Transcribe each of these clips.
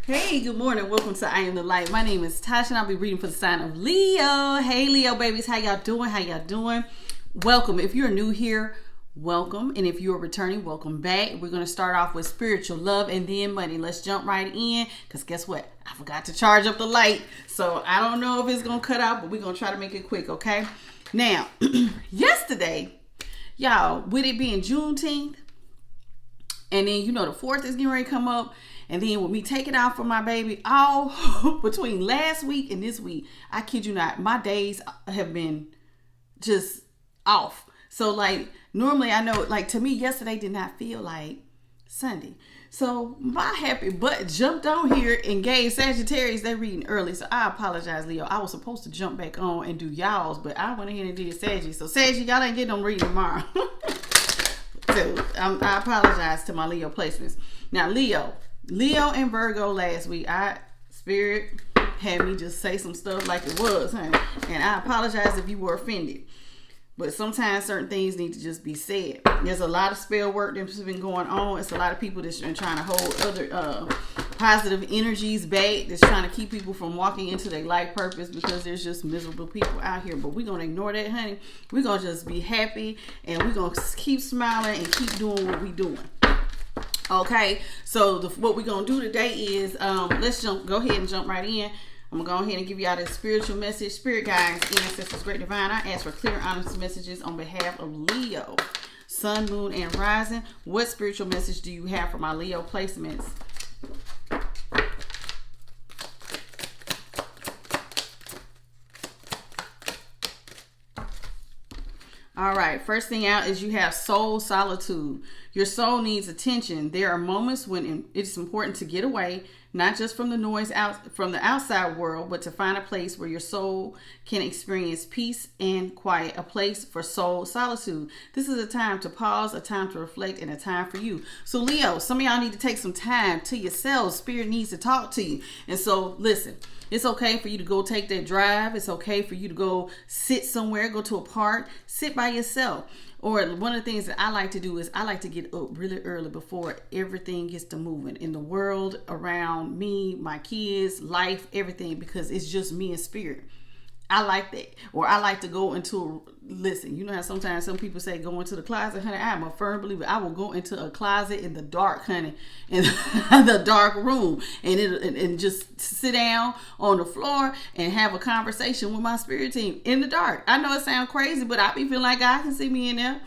Hey, good morning. Welcome to I Am the Light. My name is Tasha and I'll be reading for the sign of Leo. Hey, Leo babies. How y'all doing? Welcome. If you're new here, welcome. And if you're returning, welcome back. We're going to start off with spiritual love and then money. Let's jump right in because guess what? I forgot to charge up the light. So I don't know if it's going to cut out, but we're going to try to make it quick, okay? Now, yesterday, y'all, with it being Juneteenth, and then, the 4th is getting ready to come up. And then with me taking out for my baby, all between last week and this week, I kid you not, my days have been just off. So normally I know, to me, yesterday did not feel like Sunday. So my happy butt jumped on here and gave Sagittarius their reading early. So I apologize, Leo. I was supposed to jump back on and do y'all's, but I went ahead and did Saggy. So Saggy, y'all ain't getting them reading tomorrow. So I apologize to my Leo placements. Now, Leo and Virgo last week, Spirit had me just say some stuff like it was, honey. And I apologize if you were offended. But sometimes certain things need to just be said. There's a lot of spell work that's been going on. It's a lot of people that's been trying to hold other positive energies back. That's trying to keep people from walking into their life purpose because there's just miserable people out here. But we're going to ignore that, honey. We're going to just be happy and we're going to keep smiling and keep doing what we're doing. Okay, so what we're going to do today is, let's go ahead and jump right in. I'm going to go ahead and give y'all this spiritual message. Spirit guides, ancestors, great divine. I ask for clear, honest messages on behalf of Leo, Sun, Moon, and Rising. What spiritual message do you have for my Leo placements? All right, first thing out is you have soul solitude. Your soul needs attention. There are moments when it's important to get away, not just from the noise from the outside world, but to find a place where your soul can experience peace and quiet, a place for soul solitude. This is a time to pause, a time to reflect, and a time for you. So Leo, some of y'all need to take some time to yourselves. Spirit needs to talk to you. And so listen, it's okay for you to go take that drive. It's okay for you to go sit somewhere, go to a park, sit by yourself. Or one of the things that I like to do is I like to get up really early before everything gets to moving in the world, around me, my kids, life, everything, because it's just me and spirit. I like that. Or I like to go listen, you know how sometimes some people say go into the closet, honey. I am a firm believer. I will go into a closet in the dark, honey, in the dark room and just sit down on the floor and have a conversation with my spirit team in the dark. I know it sounds crazy, but I be feeling like God can see me in there.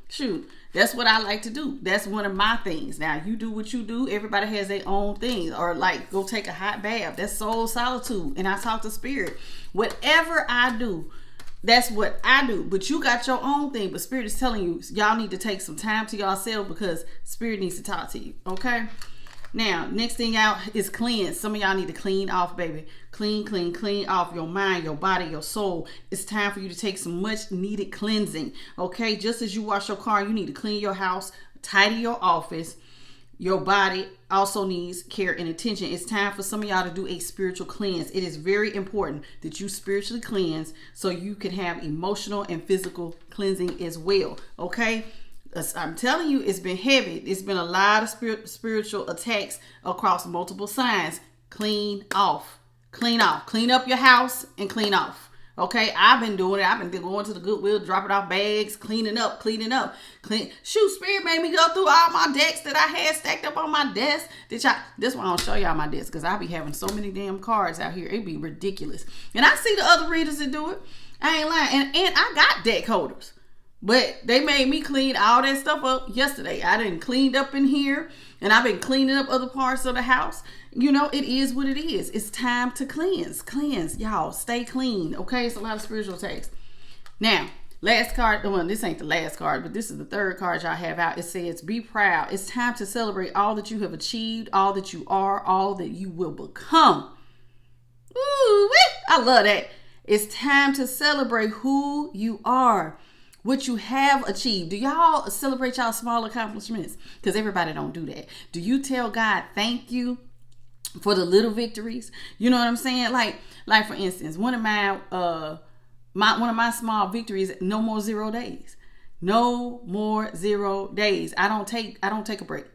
Shoot. That's what I like to do. That's one of my things. Now, you do what you do. Everybody has their own thing. Or go take a hot bath. That's soul solitude. And I talk to spirit. Whatever I do, that's what I do. But you got your own thing. But spirit is telling you, y'all need to take some time to yourself because spirit needs to talk to you. Okay? Now, next thing out is cleanse. Some of y'all need to clean off, baby. Clean off your mind, your body, your soul. It's time for you to take some much needed cleansing. Okay, just as you wash your car, you need to clean your house, tidy your office. Your body also needs care and attention. It's time for some of y'all to do a spiritual cleanse. It is very important that you spiritually cleanse so you can have emotional and physical cleansing as well. Okay? I'm telling you, it's been heavy. It's been a lot of spiritual attacks across multiple signs. Clean up your house and clean off. Okay, I've been doing it. I've been going to the Goodwill, dropping off bags, cleaning up. Shoot, spirit made me go through all my decks that I had stacked up on my desk. This why I don't show y'all my desk, because I be having so many damn cards out here. It'd be ridiculous. And I see the other readers that do it. I ain't lying. And I got deck holders. But they made me clean all that stuff up yesterday. I done cleaned up in here, and I've been cleaning up other parts of the house. It is what it is. It's time to cleanse. Y'all. Stay clean. Okay? It's a lot of spiritual attacks. Now, last card. Well, this ain't the last card, but this is the third card y'all have out. It says, be proud. It's time to celebrate all that you have achieved, all that you are, all that you will become. Ooh, I love that. It's time to celebrate who you are. What you have achieved. Do y'all celebrate y'all small accomplishments? Because everybody don't do that. Do you tell God thank you for the little victories? You know what I'm saying? Like for instance, one of my small victories, no more 0 days. No more 0 days. I don't take a break.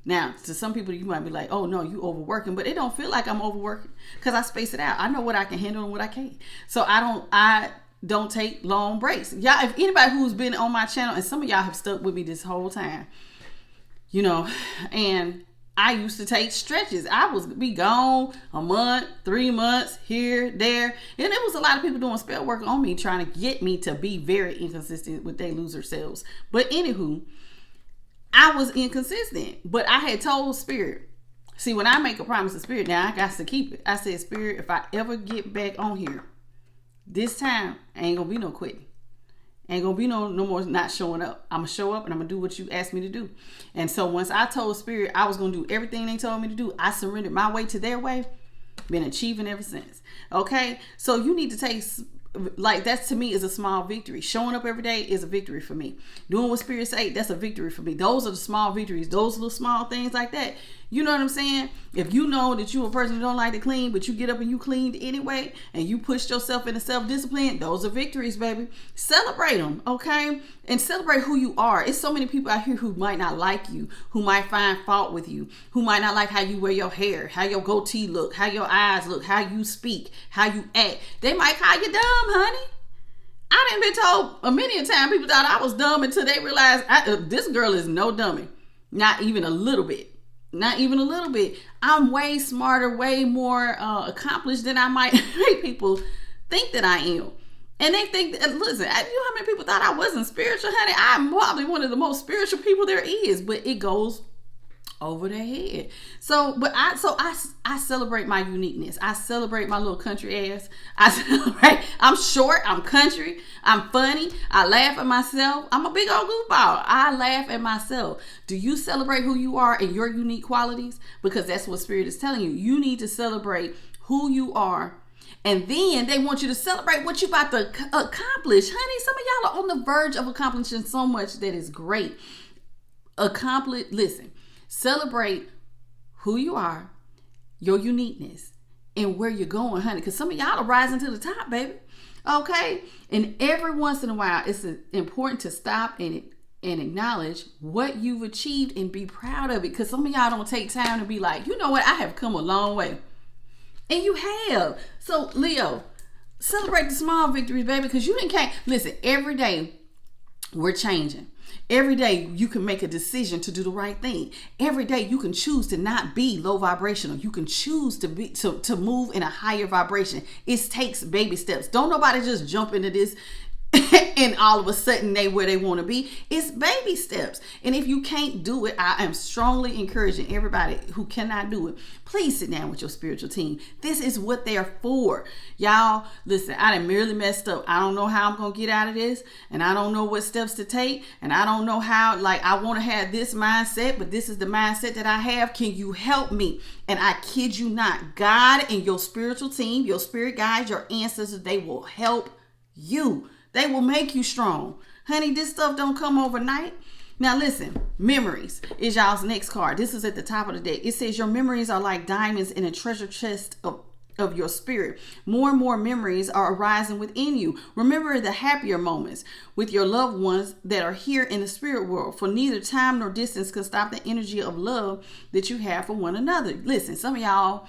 Now, to some people, you might be like, oh, no, you overworking. But it don't feel like I'm overworking because I space it out. I know what I can handle and what I can't. So I don't take long breaks. Y'all, if anybody who's been on my channel, and some of y'all have stuck with me this whole time, you know, and I used to take stretches. I was be gone a month, 3 months, here, there. And there was a lot of people doing spell work on me, trying to get me to be very inconsistent with their loser selves. But anywho, I was inconsistent, but I had told Spirit, see, when I make a promise to Spirit, now I got to keep it. I said, Spirit, if I ever get back on here, this time, ain't gonna be no quitting. Ain't gonna be no more not showing up. I'm gonna show up and I'm gonna do what you asked me to do. And so once I told Spirit I was gonna do everything they told me to do, I surrendered my way to their way. Been achieving ever since. Okay, so you need to take, like, that to me is a small victory. Showing up every day is a victory for me. Doing what Spirit say, that's a victory for me. Those are the small victories. Those little small things like that. You know what I'm saying? If you know that you're a person who don't like to clean, but you get up and you cleaned anyway, and you pushed yourself into self-discipline, those are victories, baby. Celebrate them, okay? And celebrate who you are. It's so many people out here who might not like you, who might find fault with you, who might not like how you wear your hair, how your goatee look, how your eyes look, how you speak, how you act. They might call you dumb, honey. I done been told a many a time people thought I was dumb until they realized this girl is no dummy. Not even a little bit. Not even a little bit. I'm way smarter, way more accomplished than I might make people think that I am. And they think, listen, you know how many people thought I wasn't spiritual, honey? I'm probably one of the most spiritual people there is, but it goes over their head. So I celebrate my uniqueness. I celebrate my little country ass. I celebrate, I'm short, I'm country, I'm funny, I laugh at myself. I'm a big old goofball. I laugh at myself. Do you celebrate who you are and your unique qualities? Because that's what Spirit is telling you. You need to celebrate who you are. And then they want you to celebrate what you're about to accomplish. Honey, some of y'all are on the verge of accomplishing so much that is great. Listen. Celebrate who you are, your uniqueness, and where you're going, honey. Because some of y'all are rising to the top, baby. Okay? And every once in a while, it's important to stop and acknowledge what you've achieved and be proud of it. Because some of y'all don't take time to be like, you know what? I have come a long way. And you have. So, Leo, celebrate the small victories, baby. Because you can't. Listen, every day we're changing. Every day you can make a decision to do the right thing. Every day you can choose to not be low vibrational. You can choose to move in a higher vibration. It takes baby steps. Don't nobody just jump into this and all of a sudden they where they want to be. It's baby steps. And if you can't do it, I am strongly encouraging everybody who cannot do it, please sit down with your spiritual team. This is what they're for. Y'all, listen, I done merely messed up. I don't know how I'm going to get out of this. And I don't know what steps to take. And I don't know how, like, I want to have this mindset, but this is the mindset that I have. Can you help me? And I kid you not, God and your spiritual team, your spirit guides, your ancestors, they will help you. They will make you strong. Honey, this stuff don't come overnight. Now listen, memories is y'all's next card. This is at the top of the deck. It says your memories are like diamonds in a treasure chest of your spirit. More and more memories are arising within you. Remember the happier moments with your loved ones that are here in the spirit world. For neither time nor distance can stop the energy of love that you have for one another. Listen, some of y'all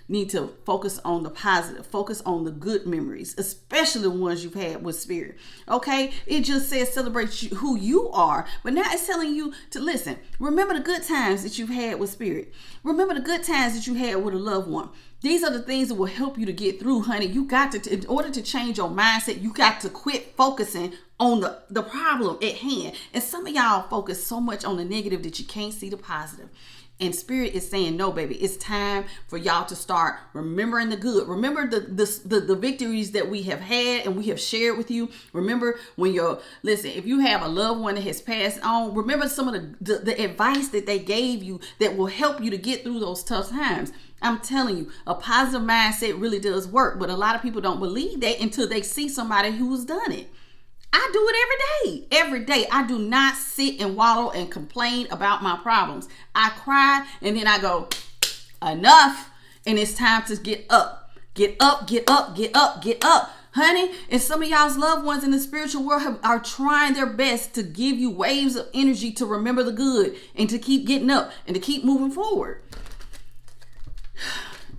need to focus on the positive, focus on the good memories, especially the ones you've had with spirit. Okay, it just says celebrate who you are, but now it's telling you to listen. Remember the good times that you've had with spirit. Remember the good times that you had with a loved one. These are the things that will help you to get through, honey. You got to, in order to change your mindset, you got to quit focusing on the problem at hand. And some of y'all focus so much on the negative that you can't see the positive. And Spirit is saying, no, baby, it's time for y'all to start remembering the good. Remember the victories that we have had and we have shared with you. Remember when listen, if you have a loved one that has passed on, remember some of the advice that they gave you that will help you to get through those tough times. I'm telling you, a positive mindset really does work. But a lot of people don't believe that until they see somebody who's done it. I do it every day. Every day. I do not sit and wallow and complain about my problems. I cry and then I go, enough. And it's time to get up. Get up, get up, get up, get up. honey. And some of y'all's loved ones in the spiritual world are trying their best to give you waves of energy to remember the good and to keep getting up and to keep moving forward.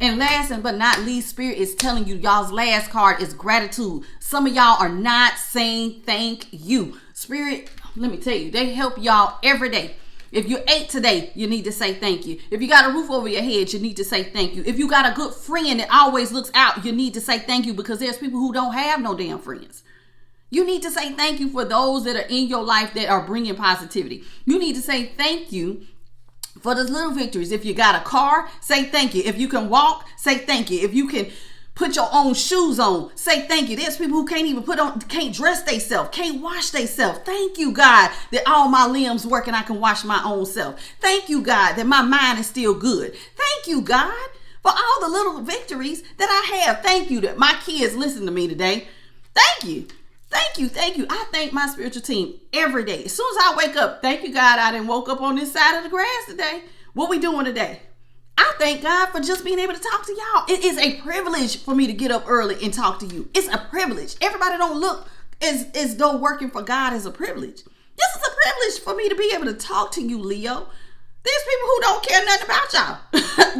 And last but not least, Spirit is telling you y'all's last card is gratitude. Some of y'all are not saying thank you. Spirit, let me tell you, they help y'all every day. If you ate today, you need to say thank you. If you got a roof over your head, you need to say thank you. If you got a good friend that always looks out, you need to say thank you, because there's people who don't have no damn friends. You need to say thank you for those that are in your life that are bringing positivity. You need to say thank you for those little victories. If you got a car, say thank you. If you can walk, say thank you. If you can put your own shoes on, say thank you. There's people who can't even can't dress themselves, can't wash themselves. Thank you, God, that all my limbs work and I can wash my own self. Thank you, God, that my mind is still good. Thank you, God, for all the little victories that I have. Thank you that my kids listen to me today. Thank you. Thank you. Thank you. I thank my spiritual team every day. As soon as I wake up, thank you, God, I didn't woke up on this side of the grass today. What we doing today? I thank God for just being able to talk to y'all. It is a privilege for me to get up early and talk to you. It's a privilege. Everybody don't look as though working for God is a privilege. This is a privilege for me to be able to talk to you, Leo. There's people who don't care nothing about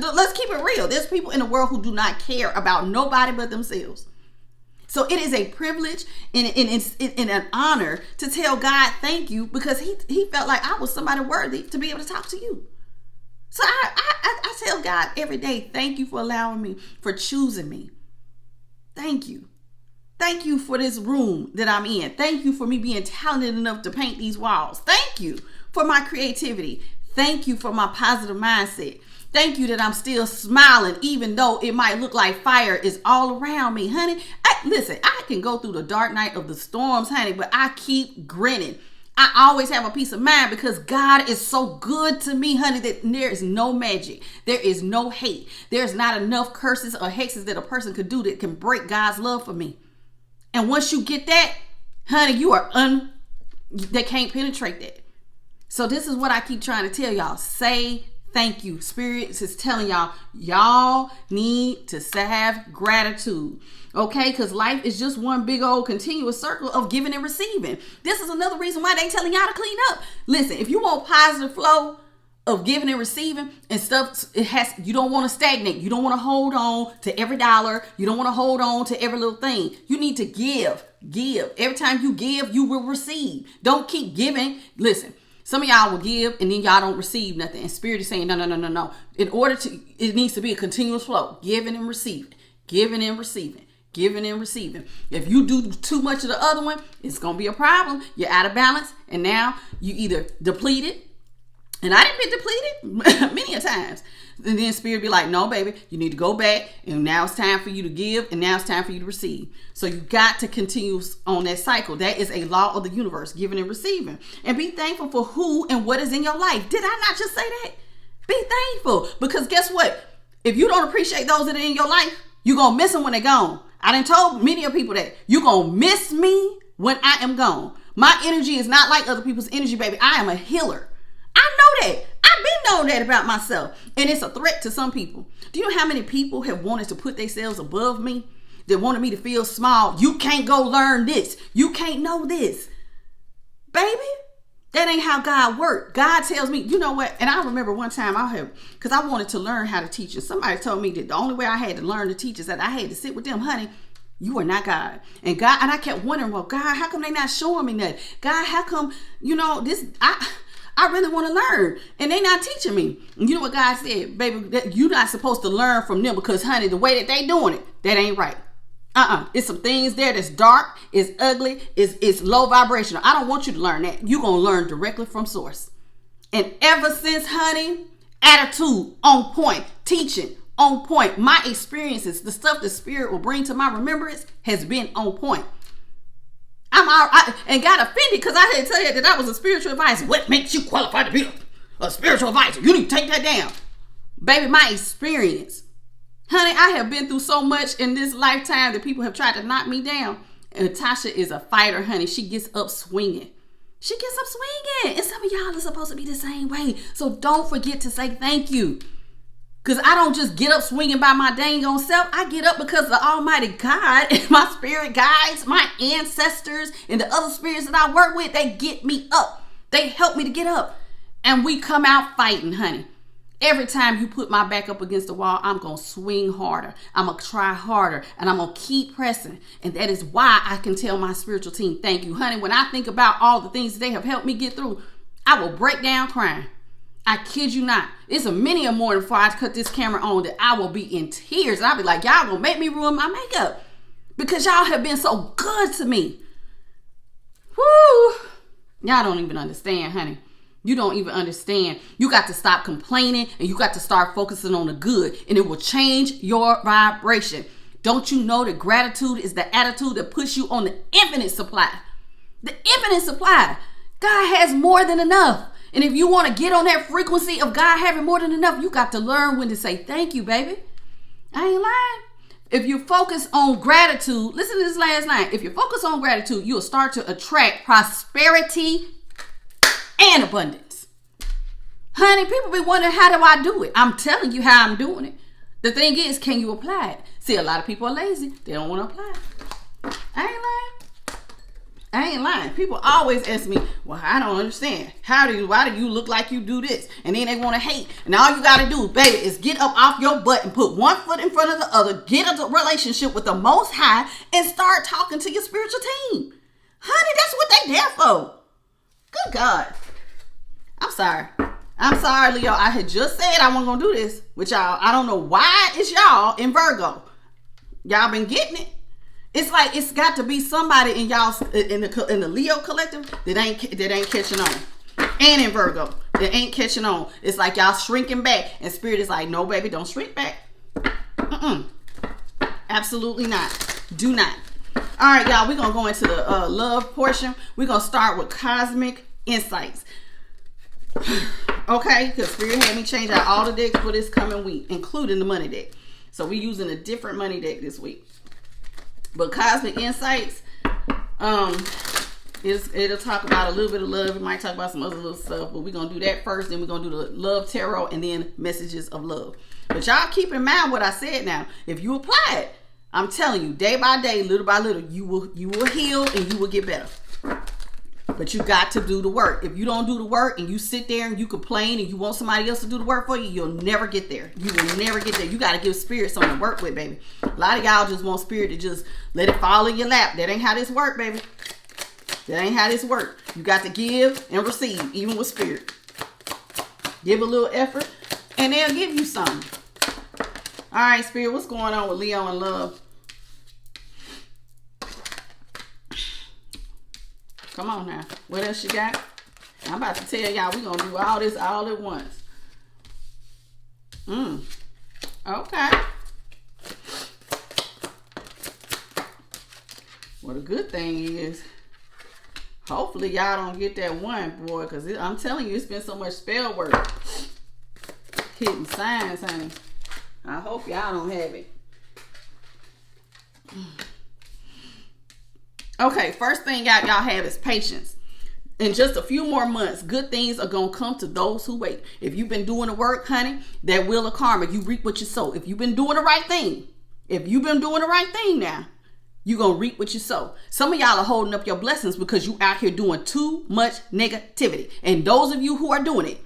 y'all. Let's keep it real. There's people in the world who do not care about nobody but themselves. So it is a privilege and an honor to tell God thank you, because he felt like I was somebody worthy to be able to talk to you. So I tell God every day, thank you for allowing me, for choosing me. Thank you. Thank you for this room that I'm in. Thank you for me being talented enough to paint these walls. Thank you for my creativity. Thank you for my positive mindset. Thank you that I'm still smiling, even though it might look like fire is all around me, honey. Listen, I can go through the dark night of the storms, honey, but I keep grinning. I always have a peace of mind because God is so good to me, honey, that there is no magic. There is no hate. There's not enough curses or hexes that a person could do that can break God's love for me. And once you get that, honey, you are they can't penetrate that. So this is what I keep trying to tell y'all. Say thank you. Spirit is telling y'all need to have gratitude. Okay, because life is just one big old continuous circle of giving and receiving. This is another reason why they telling y'all to clean up. Listen, if you want positive flow of giving and receiving and stuff, you don't want to stagnate. You don't want to hold on to every dollar. You don't want to hold on to every little thing. You need to give. Every time you give, you will receive. Don't keep giving. Listen, some of y'all will give and then y'all don't receive nothing. And Spirit is saying, no. It needs to be a continuous flow. Giving and receiving. Giving and receiving. Giving and receiving. If you do too much of the other one, it's going to be a problem. You're out of balance. And now you either depleted. And I done been depleted many a times. And then Spirit be like, no, baby, you need to go back. And now it's time for you to give. And now it's time for you to receive. So you got to continue on that cycle. That is a law of the universe, giving and receiving. And be thankful for who and what is in your life. Did I not just say that? Be thankful. Because guess what? If you don't appreciate those that are in your life, you're going to miss them when they're gone. I done told many of people that you're going to miss me when I am gone. My energy is not like other people's energy, baby. I am a healer. I know that. I've been knowing that about myself. And it's a threat to some people. Do you know how many people have wanted to put themselves above me? That wanted me to feel small. You can't go learn this. You can't know this. Baby, that ain't how God works. God tells me, you know what? And I remember one time because I wanted to learn how to teach. And somebody told me that the only way I had to learn to teach is that I had to sit with them. Honey, you are not God. And I kept wondering, well, God, how come they not showing me that? God, how come, I really want to learn and they not teaching me. And you know what God said, baby, that you're not supposed to learn from them because, honey, the way that they doing it, that ain't right. It's some things there that's dark, it's ugly, it's low vibrational. I don't want you to learn that. You're going to learn directly from source. And ever since, honey, attitude on point, teaching on point, my experiences, the stuff the Spirit will bring to my remembrance has been on point. And got offended because I had to tell you that I was a spiritual advisor. What makes you qualified to be a spiritual advisor? You need to take that down. Baby, my experience. Honey, I have been through so much in this lifetime that people have tried to knock me down. And Tasha is a fighter, honey. She gets up swinging. And some of y'all are supposed to be the same way. So don't forget to say thank you. Because I don't just get up swinging by my dang on self. I get up because the Almighty God and my spirit guides, my ancestors, and the other spirits that I work with, they get me up. They help me to get up. And we come out fighting, honey. Every time you put my back up against the wall, I'm going to swing harder. I'm going to try harder. And I'm going to keep pressing. And that is why I can tell my spiritual team, thank you, honey. When I think about all the things that they have helped me get through, I will break down crying. I kid you not. It's a many a morning before I cut this camera on that I will be in tears. And I'll be like, y'all gonna make me ruin my makeup. Because y'all have been so good to me. Woo! Y'all don't even understand, honey. You don't even understand. You got to stop complaining and you got to start focusing on the good. And it will change your vibration. Don't you know that gratitude is the attitude that puts you on the infinite supply? The infinite supply. God has more than enough. And if you want to get on that frequency of God having more than enough, you got to learn when to say thank you, baby. I ain't lying. If you focus on gratitude, listen to this last line. If you focus on gratitude, you'll start to attract prosperity and abundance. Honey, people be wondering, how do I do it? I'm telling you how I'm doing it. The thing is, can you apply it? See, a lot of people are lazy. They don't want to apply it. I ain't lying. People always ask me, well, I don't understand. Why do you look like you do this? And then they want to hate. And all you got to do, baby, is get up off your butt and put one foot in front of the other. Get a relationship with the Most High and start talking to your spiritual team. Honey, that's what they there for. Good God. I'm sorry, Leo. I had just said I wasn't going to do this with y'all. I don't know why it's y'all in Virgo. Y'all been getting it. It's like it's got to be somebody in y'all in the Leo collective that ain't catching on, and in Virgo that ain't catching on. It's like y'all shrinking back, and Spirit is like, no, baby, don't shrink back. Absolutely not. Do not. All right, y'all. We're gonna go into the love portion. We're gonna start with cosmic insights. Okay, because Spirit had me change out all the decks for this coming week, including the money deck. So we're using a different money deck this week. But Cosmic Insights, it'll talk about a little bit of love. It might talk about some other little stuff, but we're going to do that first. Then we're going to do the Love Tarot and then Messages of Love. But y'all keep in mind what I said now. If you apply it, I'm telling you, day by day, little by little, you will heal and you will get better. But you got to do the work. If you don't do the work and you sit there and you complain and you want somebody else to do the work for you, you'll never get there. You will never get there. You got to give Spirit something to work with, baby. A lot of y'all just want Spirit to just let it fall in your lap. That ain't how this work, baby. That ain't how this work. You got to give and receive, even with Spirit. Give a little effort and they'll give you something. All right, Spirit, what's going on with Leo and love? Come on now. What else you got? I'm about to tell y'all we're going to do all this all at once. Okay. Well, the good thing is, hopefully y'all don't get that one, boy, because I'm telling you, it's been so much spell work. Hitting signs, honey. I hope y'all don't have it. Okay, first thing y'all have is patience. In just a few more months, good things are going to come to those who wait. If you've been doing the work, honey, that wheel of karma, you reap what you sow. If you've been doing the right thing, now, you're going to reap what you sow. Some of y'all are holding up your blessings because you out here doing too much negativity. And those of you who are doing it,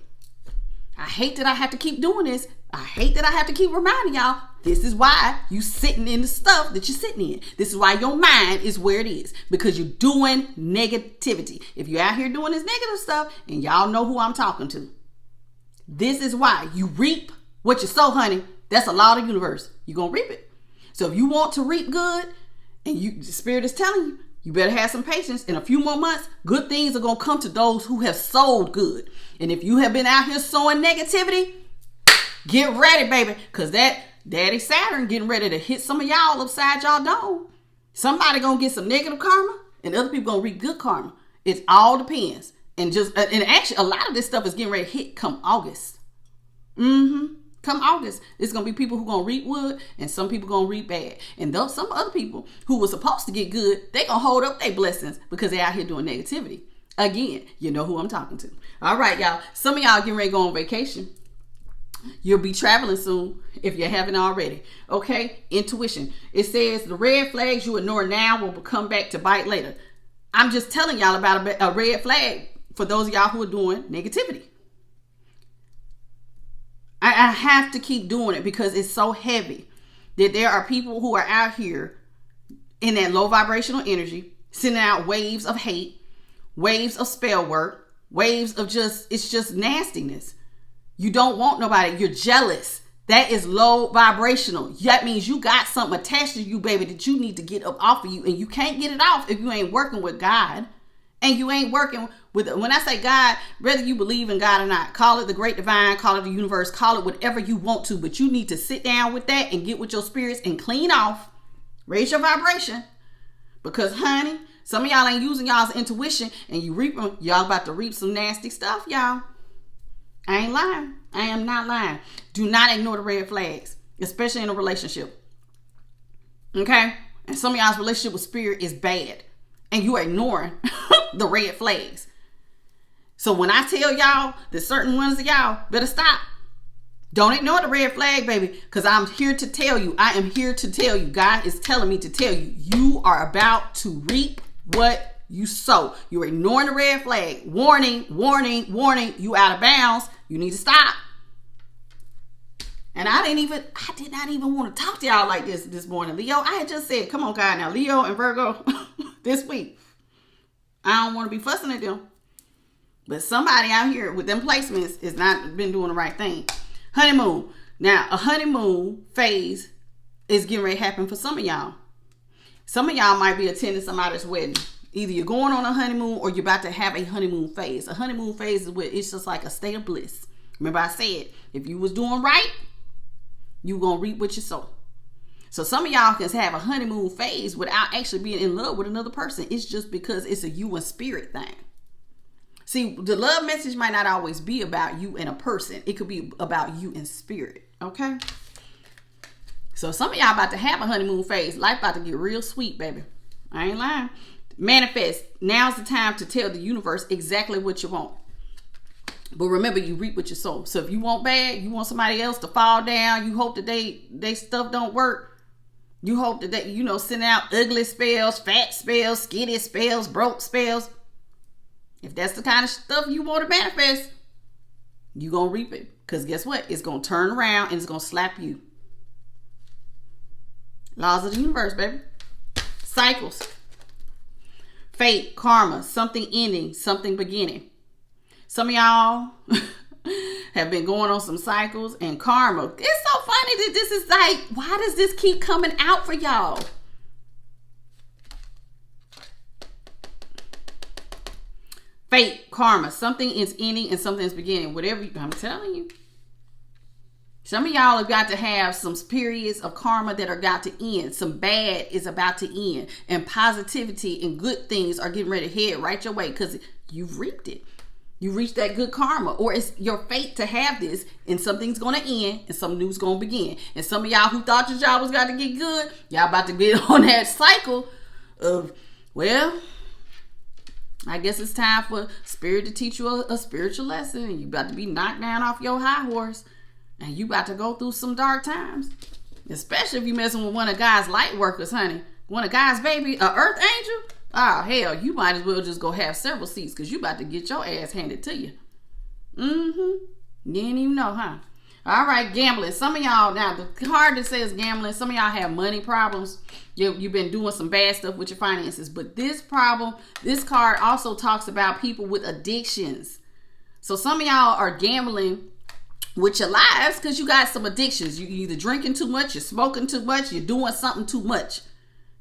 I hate that I have to keep doing this. I hate that I have to keep reminding y'all. This is why you sitting in the stuff that you're sitting in. This is why your mind is where it is. Because you're doing negativity. If you're out here doing this negative stuff, and y'all know who I'm talking to. This is why you reap what you sow, honey. That's a law of the universe. You're going to reap it. So if you want to reap good, and the Spirit is telling you, you better have some patience. In a few more months, good things are going to come to those who have sowed good. And if you have been out here sowing negativity, get ready, baby. Because that Daddy Saturn getting ready to hit some of y'all upside y'all dome. Somebody gonna get some negative karma and other people gonna reap good karma. It all depends. And actually a lot of this stuff is getting ready to hit come August. Come August, it's gonna be people who gonna reap good and some people gonna reap bad. And those some other people who were supposed to get good, they gonna hold up their blessings because they out here doing negativity. Again, you know who I'm talking to. All right, y'all. Some of y'all getting ready to go on vacation. You'll be traveling soon if you haven't already. Okay? Intuition. It says the red flags you ignore now will come back to bite later. I'm just telling y'all about a red flag for those of y'all who are doing negativity. I have to keep doing it because it's so heavy that there are people who are out here in that low vibrational energy, sending out waves of hate, waves of spell work, waves of it's just nastiness. You don't want nobody. You're jealous. That is low vibrational. That means you got something attached to you, baby, that you need to get up off of you. And you can't get it off if you ain't working with God. And you ain't working with, when I say God, whether you believe in God or not, call it the great divine, call it the universe, call it whatever you want to. But you need to sit down with that and get with your spirits and clean off. Raise your vibration. Because, honey, some of y'all ain't using y'all's intuition and y'all about to reap some nasty stuff, y'all. I ain't lying. I am not lying. Do not ignore the red flags, especially in a relationship. Okay? And some of y'all's relationship with spirit is bad. And you are ignoring the red flags. So when I tell y'all that certain ones of y'all better stop, don't ignore the red flag, baby. Because I'm here to tell you. I am here to tell you. God is telling me to tell you. You are about to reap what you sow. You're ignoring the red flag. Warning, warning, warning. You out of bounds. You need to stop. And I did not even want to talk to y'all like this morning. Leo, I had just said, come on, God. Now, Leo and Virgo this week. I don't want to be fussing at them. But somebody out here with them placements has not been doing the right thing. Honeymoon. Now, a honeymoon phase is getting ready to happen for some of y'all. Some of y'all might be attending somebody's wedding. Either you're going on a honeymoon or you're about to have a honeymoon phase. A honeymoon phase is where it's just like a state of bliss. Remember I said, if you was doing right, you going to reap what you sow. So some of y'all can have a honeymoon phase without actually being in love with another person. It's just because it's a you and spirit thing. See, the love message might not always be about you and a person. It could be about you and spirit. Okay? So some of y'all about to have a honeymoon phase. Life about to get real sweet, baby. I ain't lying. Manifest. Now's the time to tell the universe exactly what you want. But remember, you reap what you sow. So if you want bad, you want somebody else to fall down, you hope that they stuff don't work. You hope that they, send out ugly spells, fat spells, skinny spells, broke spells. If that's the kind of stuff you want to manifest, you're going to reap it. Because guess what? It's going to turn around and it's going to slap you. Laws of the universe, baby. Cycles. Fate, karma, something ending, something beginning. Some of y'all have been going on some cycles and karma. It's so funny that this is like, why does this keep coming out for y'all? Fate, karma, something is ending and something is beginning. Whatever, I'm telling you. Some of y'all have got to have some periods of karma that are got to end. Some bad is about to end. And positivity and good things are getting ready to head right your way because you've reaped it. You reached that good karma. Or it's your fate to have this and something's going to end and some new's going to begin. And some of y'all who thought your job was got to get good, y'all about to get on that cycle of, well, I guess it's time for spirit to teach you a spiritual lesson. And you about to be knocked down off your high horse. And you about to go through some dark times. Especially if you messing with one of God's light workers, honey. One of God's baby, an earth angel. Oh, hell, you might as well just go have several seats because you about to get your ass handed to you. You didn't even know, huh? All right, gambling. Some of y'all, now the card that says gambling, some of y'all have money problems. You've been doing some bad stuff with your finances. But this card also talks about people with addictions. So some of y'all are gambling with your lives because you got some addictions. You either drinking too much, you're smoking too much, you're doing something too much.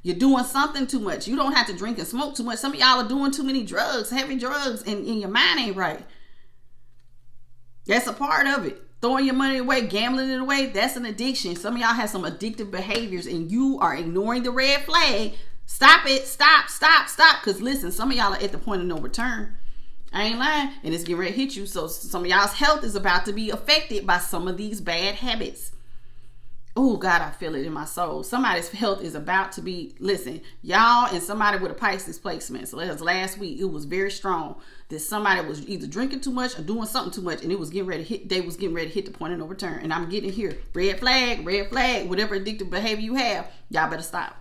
You're doing something too much. You don't have to drink and smoke too much. Some of y'all are doing too many drugs, heavy drugs, and your mind ain't right. That's a part of it. Throwing your money away, gambling it away, that's an addiction. Some of y'all have some addictive behaviors and you are ignoring the red flag. Stop it. Stop. Because listen, some of y'all are at the point of no return. I ain't lying. And it's getting ready to hit you. So some of y'all's health is about to be affected by some of these bad habits. Oh, God, I feel it in my soul. Somebody's health is about to be, listen, y'all and somebody with a Pisces placement. So last week, it was very strong that somebody was either drinking too much or doing something too much, and it was getting ready to hit, they was getting ready to hit the point of no return. And I'm getting here. Red flag, whatever addictive behavior you have, y'all better stop.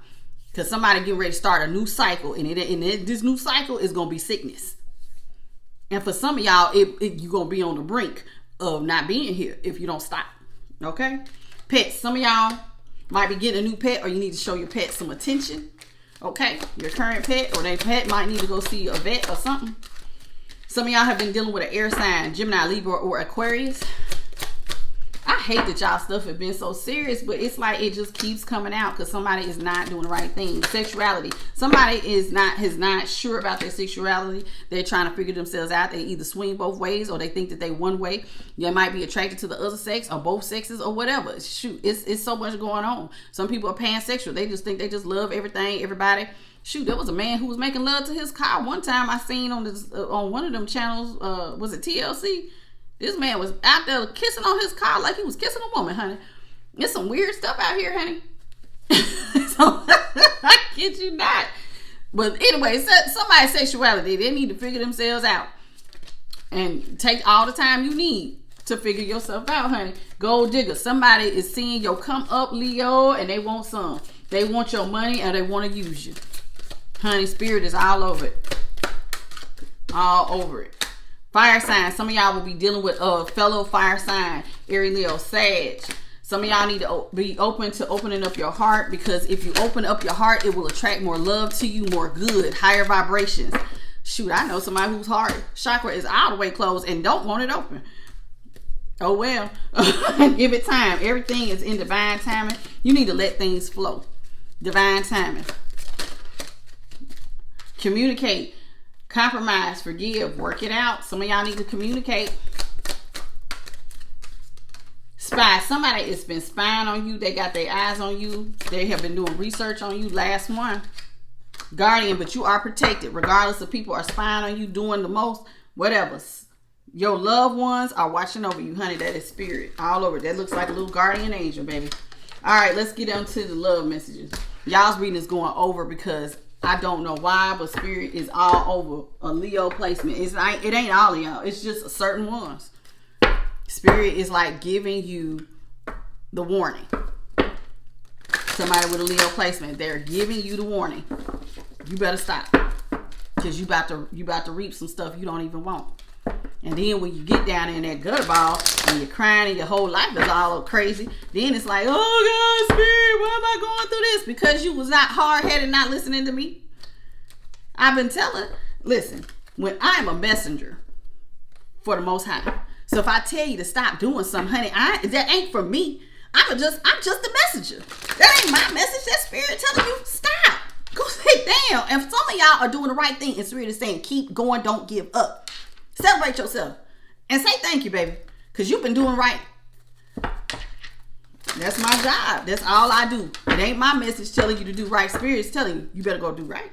Because somebody getting ready to start a new cycle, and this new cycle is going to be sickness. And for some of y'all, you're going to be on the brink of not being here if you don't stop. Okay? Pets. Some of y'all might be getting a new pet, or you need to show your pet some attention. Okay? Your current pet or their pet might need to go see a vet or something. Some of y'all have been dealing with an air sign, Gemini, Libra, or Aquarius. I hate that y'all stuff has been so serious, but it's like it just keeps coming out because somebody is not doing the right thing. Sexuality. Somebody is not sure about their sexuality. They're trying to figure themselves out. They either swing both ways, or they think that they one way. They might be attracted to the other sex or both sexes or whatever. Shoot, it's so much going on. Some people are pansexual. They just think they just love everything, everybody. Shoot, there was a man who was making love to his car one time. I seen on this on one of them channels. Was it TLC? This man was out there kissing on his car like he was kissing a woman, honey. There's some weird stuff out here, honey. So, I kid you not. But anyway, somebody's sexuality, they need to figure themselves out. And take all the time you need to figure yourself out, honey. Gold digger. Somebody is seeing your come up, Leo, and they want some. They want your money, or they want to use you. Honey, spirit is all over it. All over it. Fire sign. Some of y'all will be dealing with a fellow fire sign, Aries, Leo, Sag. Some of y'all need to be open to opening up your heart, because if you open up your heart, it will attract more love to you, more good, higher vibrations. Shoot, I know somebody whose heart chakra is all the way closed and don't want it open. Oh well. Give it time. Everything is in divine timing. You need to let things flow. Divine timing. Communicate. Compromise, forgive, work it out. Some of y'all need to communicate. Spy. Somebody has been spying on you. They got their eyes on you. They have been doing research on you. Last one. Guardian, but you are protected. Regardless if people are spying on you, doing the most, whatever. Your loved ones are watching over you, honey. That is spirit all over. That looks like a little guardian angel, baby. All right, let's get into the love messages. Y'all's reading is going over because I don't know why, but spirit is all over a Leo placement. It ain't all of y'all. It's just certain ones. Spirit is like giving you the warning. Somebody with a Leo placement, they're giving you the warning. You better stop, because you about to reap some stuff you don't even want. And then when you get down in that gutter ball and you're crying and your whole life is all crazy, then it's like, oh God, spirit, why am I going through this? Because you was not hard-headed, not listening to me. I've been telling, listen, when I am a messenger for the Most High. So if I tell you to stop doing something, honey, that ain't for me. I'm just a messenger. That ain't my message. That spirit telling you, stop. Go sit down. And some of y'all are doing the right thing, and spirit is saying, keep going, don't give up. Celebrate yourself and say thank you, baby, because you've been doing right. That's my job. That's all I do. It ain't my message telling you to do right. Spirit's telling you, you better go do right.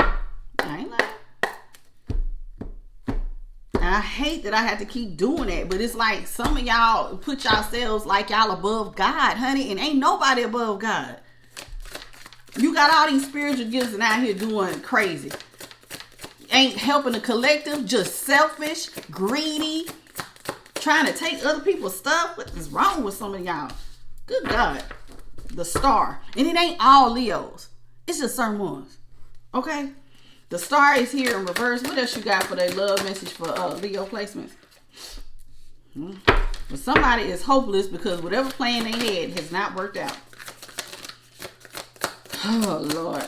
I ain't lying. And I hate that I have to keep doing that, but it's like some of y'all put yourselves like y'all above God, honey, and ain't nobody above God. You got all these spiritual gifts and out here doing crazy. Ain't helping the collective, just selfish, greedy, trying to take other people's stuff. What is wrong with some of y'all? Good God. The star. And it ain't all Leos. It's just certain ones. Okay? The star is here in reverse. What else you got for that love message for Leo placements? But somebody is hopeless because whatever plan they had has not worked out. Oh, Lord.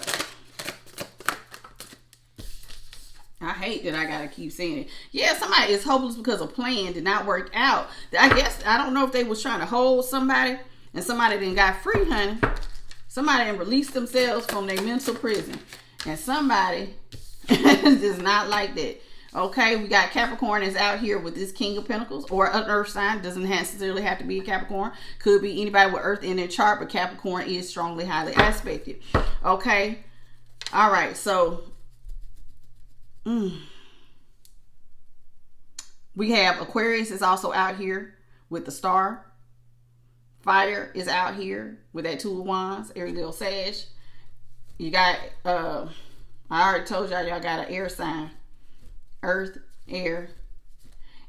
I hate that I gotta keep saying it. Yeah, somebody is hopeless because a plan did not work out. I guess, I don't know if they was trying to hold somebody and somebody then got free, honey. Somebody then released themselves from their mental prison. And somebody is not like that. Okay, we got Capricorn is out here with this King of Pentacles, or an earth sign. Doesn't necessarily have to be a Capricorn. Could be anybody with earth in their chart, but Capricorn is strongly, highly aspected. Okay, all right, so we have Aquarius is also out here with the star. Fire is out here with that 2 of Wands, Aries, Leo, Sag. You got, I already told y'all got an air sign. Earth, air.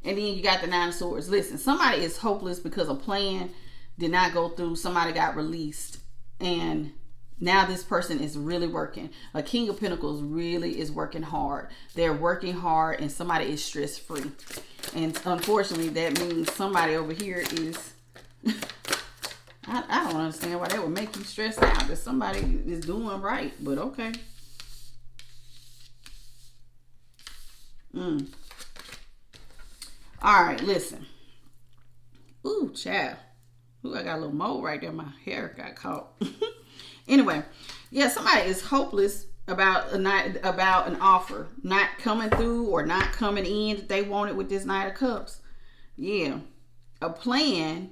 And then you got the 9 of Swords. Listen, somebody is hopeless because a plan did not go through. Somebody got released. And now this person is really working. A King of Pentacles really is working hard. They're working hard and somebody is stress free. And unfortunately, that means somebody over here is... I don't understand why that would make you stressed out that somebody is doing right. But okay. Alright, listen. Ooh, child. Ooh, I got a little mole right there. My hair got caught. Anyway, yeah, somebody is hopeless about an offer not coming through or not coming in that they wanted with this Knight of Cups. Yeah, a plan.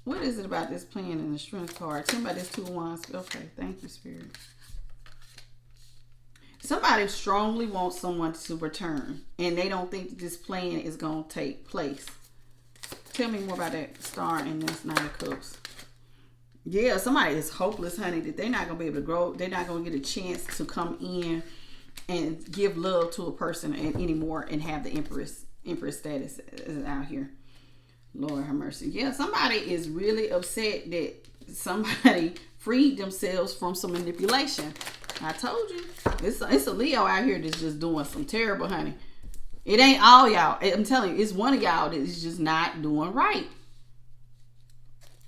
What is it about this plan in the Strength card? Tell me about this 2 of Wands. Okay, thank you, Spirit. Somebody strongly wants someone to return, and they don't think that this plan is going to take place. Tell me more about that Star and this Knight of Cups. Yeah, somebody is hopeless, honey, that they're not going to be able to grow. They're not going to get a chance to come in and give love to a person anymore and have the Empress status out here. Lord have mercy. Yeah, somebody is really upset that somebody freed themselves from some manipulation. I told you. It's a Leo out here that's just doing some terrible, honey. It ain't all y'all. I'm telling you, it's one of y'all that is just not doing right.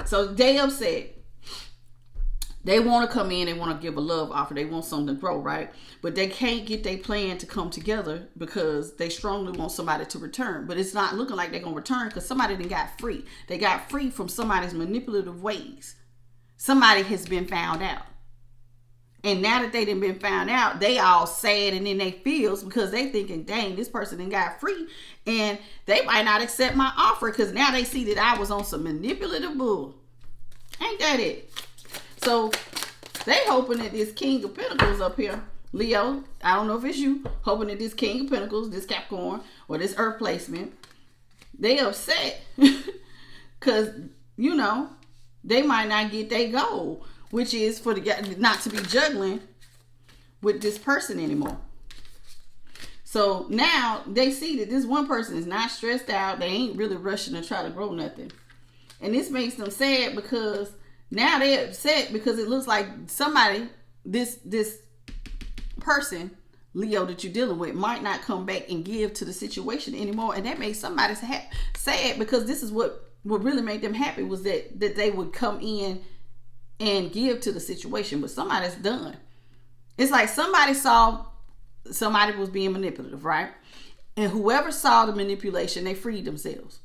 So they upset. They want to come in, they want to give a love offer, they want something to grow, right? But they can't get their plan to come together because they strongly want somebody to return. But it's not looking like they're going to return because somebody done got free. They got free from somebody's manipulative ways. Somebody has been found out. And now that they done been found out, they all sad and in their feels because they thinking, dang, this person done got free. And they might not accept my offer because now they see that I was on some manipulative bull. Ain't that it? So they hoping that this King of Pentacles up here, Leo, I don't know if it's you, hoping that this King of Pentacles, this Capricorn, or this Earth placement, they upset because, you know, they might not get their goal, which is for the not to be juggling with this person anymore. So now they see that this one person is not stressed out. They ain't really rushing to try to grow nothing. And this makes them sad because now they're upset because it looks like somebody, this person, Leo, that you're dealing with might not come back and give to the situation anymore. And that makes somebody sad because this is what really made them happy was that they would come in and give to the situation. But somebody's done. It's like somebody saw somebody was being manipulative, right? And whoever saw the manipulation, they freed themselves.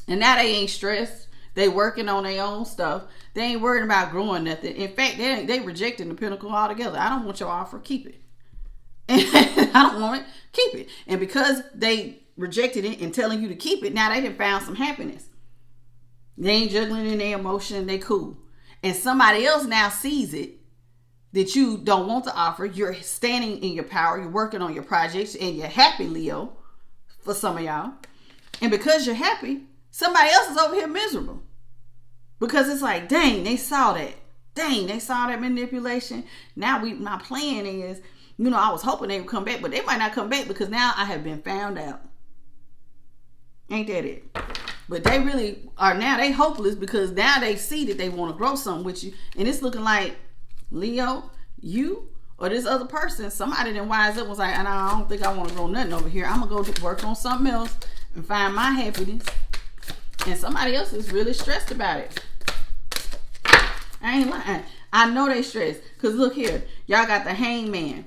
And now they ain't stressed. They working on their own stuff. They ain't worried about growing nothing. In fact, they rejecting the Pentacle altogether. I don't want your offer. Keep it. And I don't want it. Keep it. And because they rejected it and telling you to keep it, now they done found some happiness. They ain't juggling in their emotion. They cool. And somebody else now sees it that you don't want to offer. You're standing in your power. You're working on your projects and you're happy, Leo, for some of y'all. And because you're happy, somebody else is over here miserable. Because it's like, dang, they saw that. Dang, they saw that manipulation. Now my plan is, you know, I was hoping they would come back, but they might not come back because now I have been found out. Ain't that it? But they really are now, they hopeless because now they see that they want to grow something with you. And it's looking like, Leo, you or this other person, somebody then wise up and was like, I don't think I want to grow nothing over here. I'm going to go work on something else and find my happiness. And somebody else is really stressed about it. I ain't lying. I know they stressed. Because look here. Y'all got the Hangman.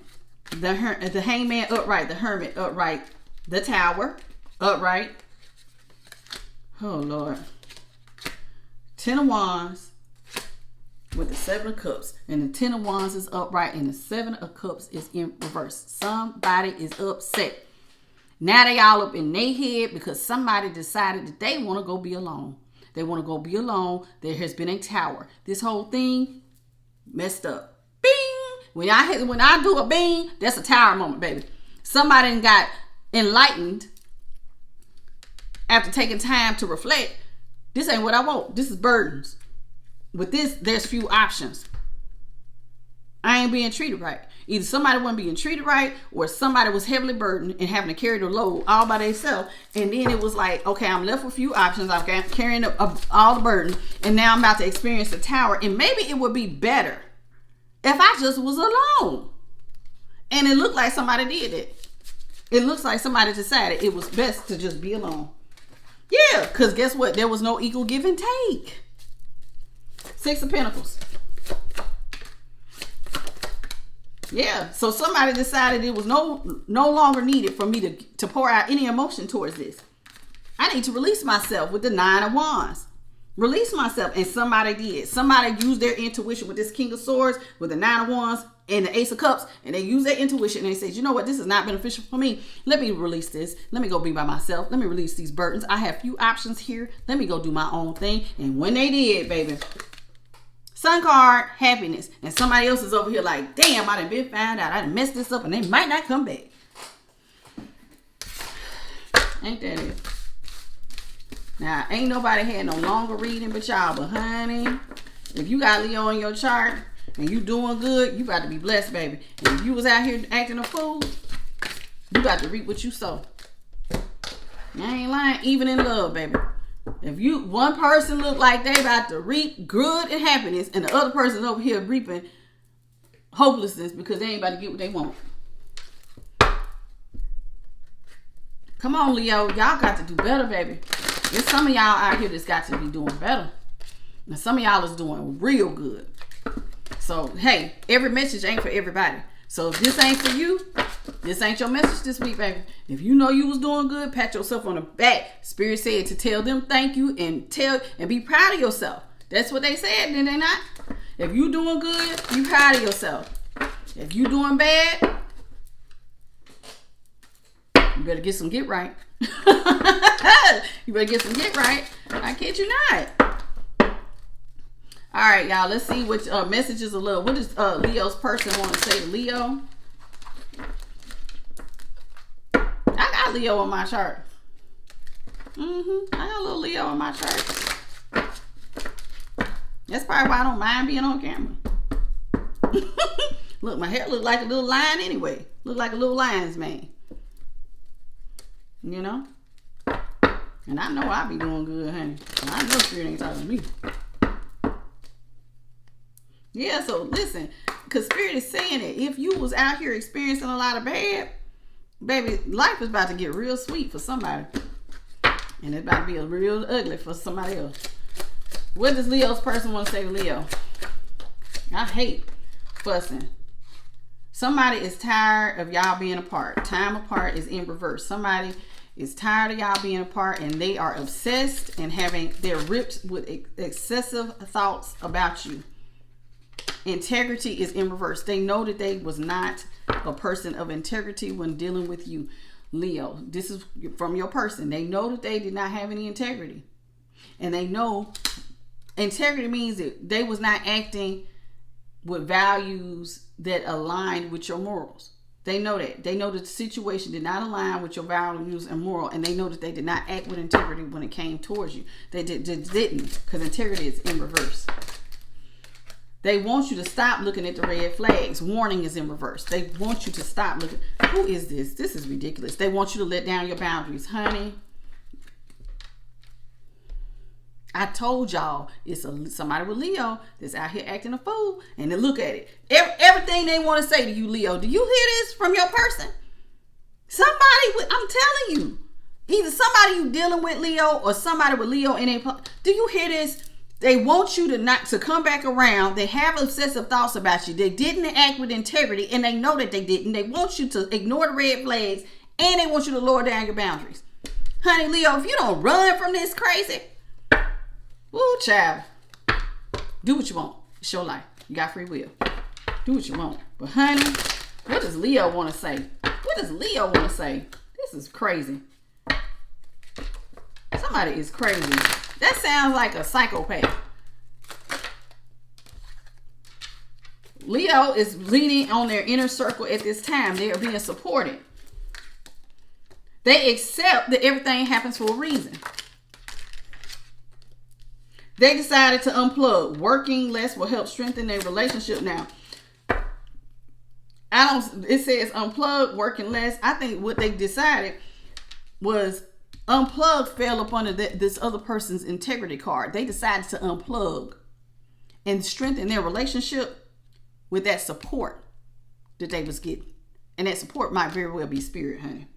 The Hangman upright. The Hermit upright. The Tower upright. Oh, Lord. 10 of Wands with the 7 of Cups. And the 10 of Wands is upright. And the 7 of Cups is in reverse. Somebody is upset. Now they all up in their head because somebody decided that they want to go be alone. They want to go be alone. There has been a tower. This whole thing messed up. Bing! When I do a bing, that's a tower moment, baby. Somebody got enlightened after taking time to reflect This ain't what I want. This is burdens. With this, there's few options. I ain't being treated right. Either somebody wasn't being treated right, or somebody was heavily burdened and having to carry the load all by themselves. And then it was like, okay, I'm left with a few options. I'm carrying all the burden, and now I'm about to experience the tower. And maybe it would be better if I just was alone. And it looked like somebody did it. It looks like somebody decided it was best to just be alone. Yeah, because guess what? There was no equal give and take. Six of Pentacles. Yeah, so somebody decided it was no longer needed for me to pour out any emotion towards this. I need to release myself with the Nine of Wands. Release myself, and somebody did. Somebody used their intuition with this King of Swords, with the Nine of Wands, and the Ace of Cups, and they used their intuition, and they said, you know what, this is not beneficial for me. Let me release this. Let me go be by myself. Let me release these burdens. I have few options here. Let me go do my own thing. And when they did, baby, Sun card, happiness. And somebody else is over here like, damn, I done been found out. I done messed this up and they might not come back. Ain't that it? Now, ain't nobody had no longer reading but y'all. But honey, if you got Leo on your chart and you doing good, you got to be blessed, baby. And if you was out here acting a fool, you got to reap what you sow. I ain't lying. Even in love, baby. If one person look like they about to reap good and happiness, and the other person over here reaping hopelessness because they ain't about to get what they want. Come on, Leo. Y'all got to do better, baby. There's some of y'all out here that's got to be doing better. And some of y'all is doing real good. So, hey, every message ain't for everybody. So if this ain't for you, this ain't your message this week, baby. If you know you was doing good, pat yourself on the back. Spirit said to tell them thank you and be proud of yourself. That's what they said, did they not? If you doing good, you proud of yourself. If you doing bad, you better get some get right. You better get some get right. I kid you not. All right, y'all. Let's see which messages of love. What does Leo's person want to say to Leo? I got Leo on my chart. I got a little Leo on my chart. That's probably why I don't mind being on camera. Look, my hair look like a little lion anyway. Look like a little lion's mane. You know? And I know I be doing good, honey. I know Spirit ain't talking to me. Yeah, so listen, because Spirit is saying it. If you was out here experiencing a lot of bad, baby, life is about to get real sweet for somebody. And it's about to be real ugly for somebody else. What does Leo's person want to say to Leo? I hate fussing. Somebody is tired of y'all being apart. Time apart is in reverse. Somebody is tired of y'all being apart, and they are obsessed and they're ripped with excessive thoughts about you. Integrity is in reverse. They know that they was not a person of integrity when dealing with you, Leo. This is from your person. They know that they did not have any integrity. And they know integrity means that they was not acting with values that aligned with your morals. They know that. They know that the situation did not align with your values and moral, and they know that they did not act with integrity when it came towards you. They didn't, because integrity is in reverse. They want you to stop looking at the red flags. Warning is in reverse. They want you to stop looking. Who is this? This is ridiculous. They want you to let down your boundaries. Honey, I told y'all it's somebody with Leo that's out here acting a fool. And then look at it. Everything they want to say to you, Leo. Do you hear this from your person? Somebody, I'm telling you. Either somebody you dealing with, Leo, or somebody with Leo in a... Do you hear this? They want you to come back around. They have obsessive thoughts about you. They didn't act with integrity, and they know that they didn't. They want you to ignore the red flags, and they want you to lower down your boundaries. Honey, Leo, if you don't run from this crazy, woo, child, do what you want. It's your life. You got free will. Do what you want. But honey, what does Leo want to say? What does Leo want to say? This is crazy. Somebody is crazy. That sounds like a psychopath. Leo is leaning on their inner circle at this time. They are being supported. They accept that everything happens for a reason. They decided to unplug. Working less will help strengthen their relationship. Now, it says unplug, working less. I think what they decided was unplug fell up under this other person's integrity card. They decided to unplug and strengthen their relationship with that support that they was getting. And that support might very well be spirit, honey.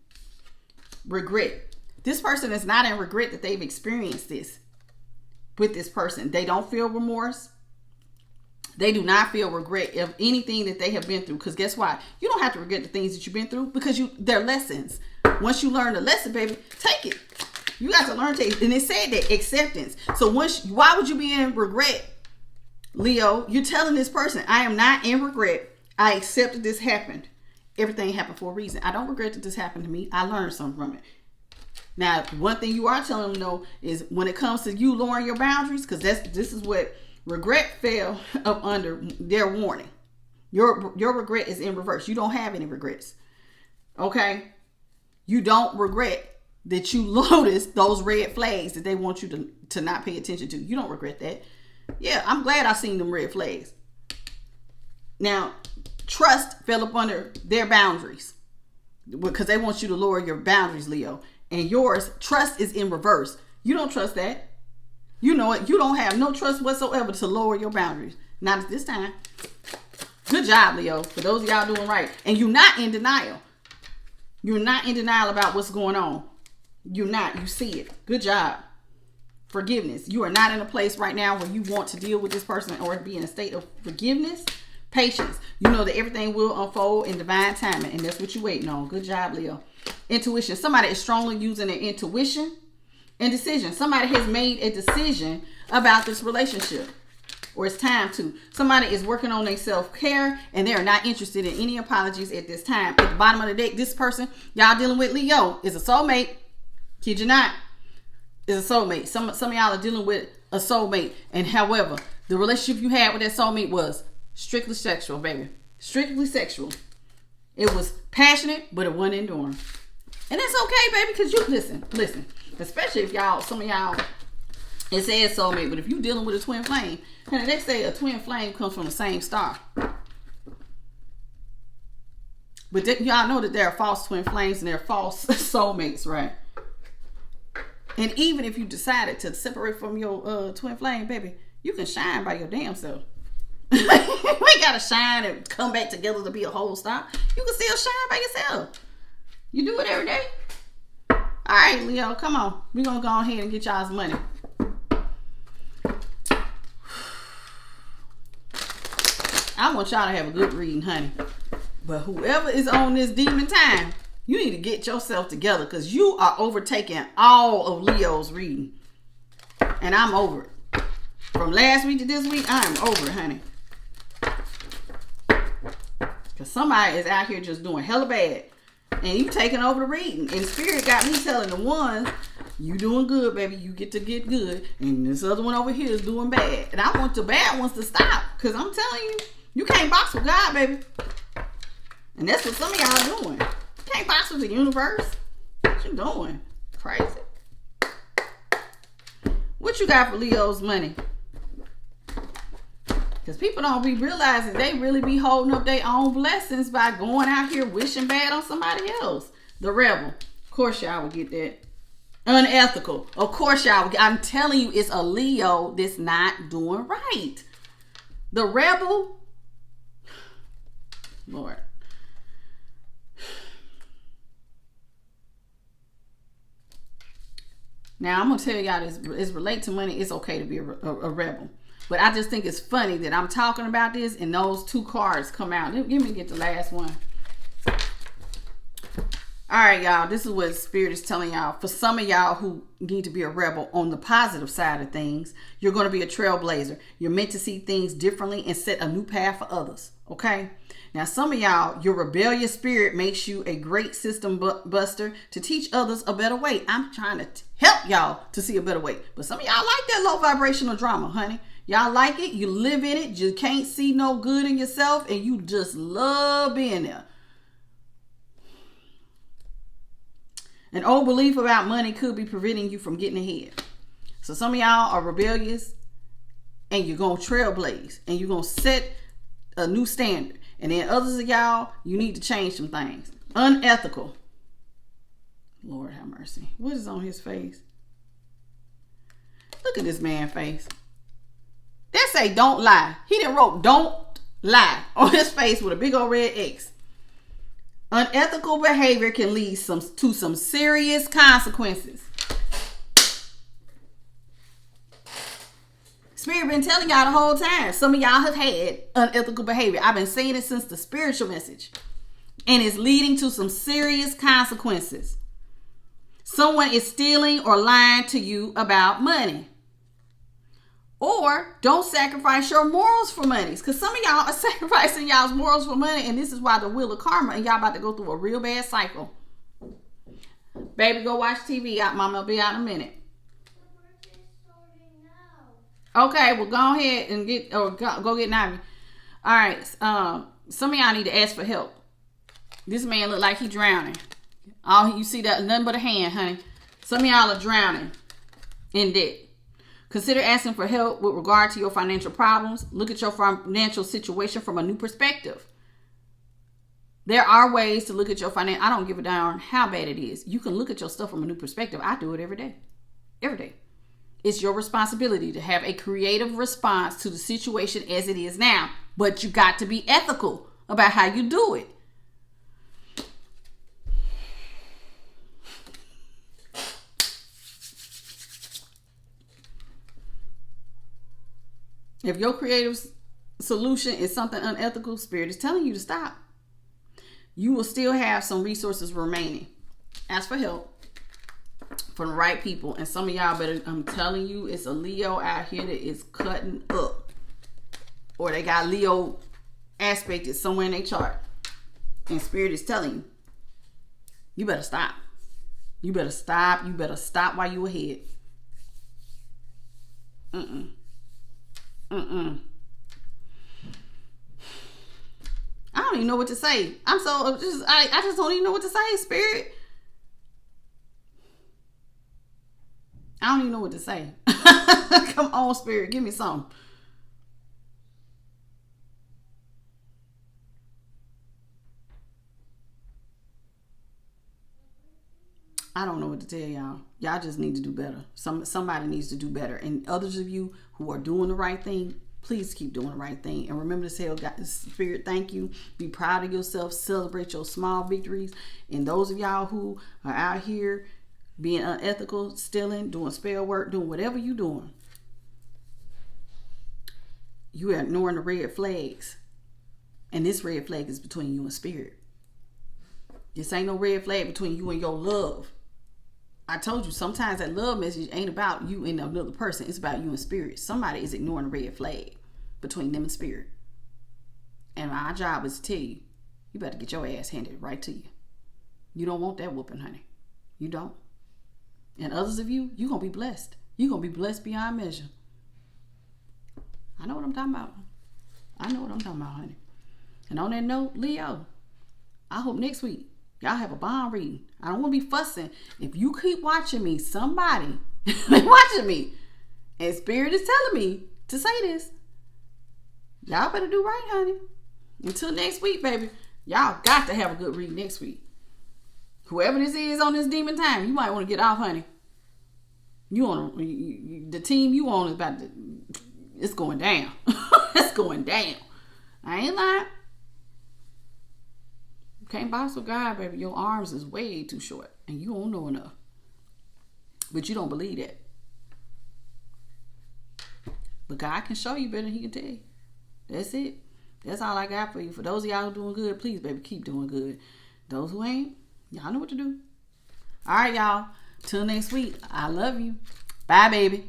Regret. This person is not in regret that they've experienced this with this person. They don't feel remorse. They do not feel regret of anything that they have been through. Because guess what? You don't have to regret the things that you've been through because they're lessons. Once you learn the lesson, baby, take it. You got to learn to take it. And it said that acceptance. So why would you be in regret, Leo? You're telling this person, I am not in regret. I accept that this happened. Everything happened for a reason. I don't regret that this happened to me. I learned something from it. Now, one thing you are telling them though is when it comes to you lowering your boundaries, because this is what regret fell up under their warning. Your regret is in reverse. You don't have any regrets. Okay? You don't regret that you noticed those red flags that they want you to not pay attention to. You don't regret that. Yeah, I'm glad I seen them red flags. Now, trust fell up under their boundaries because they want you to lower your boundaries, Leo. And yours, trust is in reverse. You don't trust that. You know it. You don't have no trust whatsoever to lower your boundaries. Not at this time. Good job, Leo. For those of y'all doing right. And you're not in denial. You're not in denial about what's going on. You're not. You see it. Good job. Forgiveness. You are not in a place right now where you want to deal with this person or be in a state of forgiveness. Patience. You know that everything will unfold in divine timing. And that's what you're waiting on. Good job, Leo. Intuition. Somebody is strongly using their intuition and decision. Somebody has made a decision about this relationship. Or it's time to. Somebody is working on their self-care and they are not interested in any apologies at this time. At the bottom of the deck, this person y'all dealing with, Leo, is a soulmate. Kid you not. Is a soulmate. Some of y'all are dealing with a soulmate. And however, the relationship you had with that soulmate was strictly sexual, baby. Strictly sexual. It was passionate, but it wasn't enduring. And that's okay, baby, because you listen. Especially if some of y'all, it says soulmate, but if you dealing with a twin flame, honey, they say a twin flame comes from the same star. But y'all know that there are false twin flames and there are false soulmates, right? And even if you decided to separate from your twin flame, baby, you can shine by your damn self. We gotta shine and come back together to be a whole star. You can still shine by yourself. You do it every day. All right, Leo, come on. We're gonna go ahead and get y'all's money. I want y'all to have a good reading, honey. But whoever is on this demon time, you need to get yourself together because you are overtaking all of Leo's reading. And I'm over it. From last week to this week, I'm over it, honey. Because somebody is out here just doing hella bad. And you taking over the reading. And Spirit got me telling the ones, you doing good, baby. You get to get good. And this other one over here is doing bad. And I want the bad ones to stop. Because I'm telling you, you can't box with God, baby. And that's what some of y'all doing. You can't box with the universe. What you doing? Crazy. What you got for Leo's money? Because people don't be realizing they really be holding up their own blessings by going out here wishing bad on somebody else. The rebel. Of course y'all would get that. Unethical. Of course y'all would get. I'm telling you, it's a Leo that's not doing right. The rebel. Lord. Now I'm going to tell y'all this. It's relate to money. It's okay to be a rebel. But I just think it's funny that I'm talking about this and those two cards come out. Let me get the last one. All right, y'all. This is what Spirit is telling y'all. For some of y'all who need to be a rebel on the positive side of things, you're going to be a trailblazer. You're meant to see things differently and set a new path for others. Okay? Now, some of y'all, your rebellious spirit makes you a great system buster to teach others a better way. I'm trying to help y'all to see a better way. But some of y'all like that low vibrational drama, honey. Y'all like it. You live in it. You can't see no good in yourself. And you just love being there. An old belief about money could be preventing you from getting ahead. So some of y'all are rebellious. and you're going to trailblaze, and you're going to set a new standard. And then others of y'all, you need to change some things. Unethical. Lord have mercy. What is on his face? Look at this man's face. They say don't lie. He done wrote don't lie on his face with a big old red X. Unethical behavior can lead to some serious consequences. Spirit been telling y'all the whole time. Some of y'all have had unethical behavior. I've been saying it since the spiritual message. And it's leading to some serious consequences. Someone is stealing or lying to you about money. Or don't sacrifice your morals for money. Because some of y'all are sacrificing y'all's morals for money. And this is why the wheel of karma. And y'all about to go through a real bad cycle. Baby, go watch TV. Mama will be out in a minute. Okay, well go ahead and go get Navi. All right. Some of y'all need to ask for help. This man look like he drowning. All you see that nothing but a hand, honey. Some of y'all are drowning in debt. Consider asking for help with regard to your financial problems. Look at your financial situation from a new perspective. There are ways to look at your finance. I don't give a darn how bad it is. You can look at your stuff from a new perspective. I do it every day. Every day. It's your responsibility to have a creative response to the situation as it is now. But you got to be ethical about how you do it. If your creative solution is something unethical, Spirit is telling you to stop. You will still have some resources remaining. Ask for help from the right people. And some of y'all better, I'm telling you, it's a Leo out here that is cutting up. Or they got Leo aspected somewhere in their chart. And Spirit is telling you, you better stop. You better stop. You better stop while you ahead. I don't even know what to say. I just don't even know what to say, Spirit. I don't even know what to say. Come on, Spirit, give me something. I don't know what to tell y'all. Y'all just need to do better. Somebody needs to do better. And others of you who are doing the right thing, please keep doing the right thing. And remember to tell God, Spirit, thank you. Be proud of yourself. Celebrate your small victories. And those of y'all who are out here being unethical, stealing, doing spell work, doing whatever you're doing, you are ignoring the red flags. And this red flag is between you and Spirit. This ain't no red flag between you and your love. I told you, sometimes that love message ain't about you and another person. It's about you and Spirit. Somebody is ignoring a red flag between them and Spirit. And my job is to tell you, you better get your ass handed right to you. You don't want that whooping, honey. You don't. And others of you, you're going to be blessed. You're going to be blessed beyond measure. I know what I'm talking about. I know what I'm talking about, honey. And on that note, Leo, I hope next week y'all have a bomb reading. I don't want to be fussing. If you keep watching me, somebody watching me, and Spirit is telling me to say this, y'all better do right, honey. Until next week, baby, y'all got to have a good read next week. Whoever this is on this demon time, you might want to get off, honey. The team you on is it's going down. It's going down. I ain't lying. Can't box with God, baby. Your arms is way too short and you don't know enough. But you don't believe that. But God can show you better than he can tell you. That's it. That's all I got for you. For those of y'all who doing good, please, baby, keep doing good. Those who ain't, y'all know what to do. All right, y'all. Till next week. I love you. Bye, baby.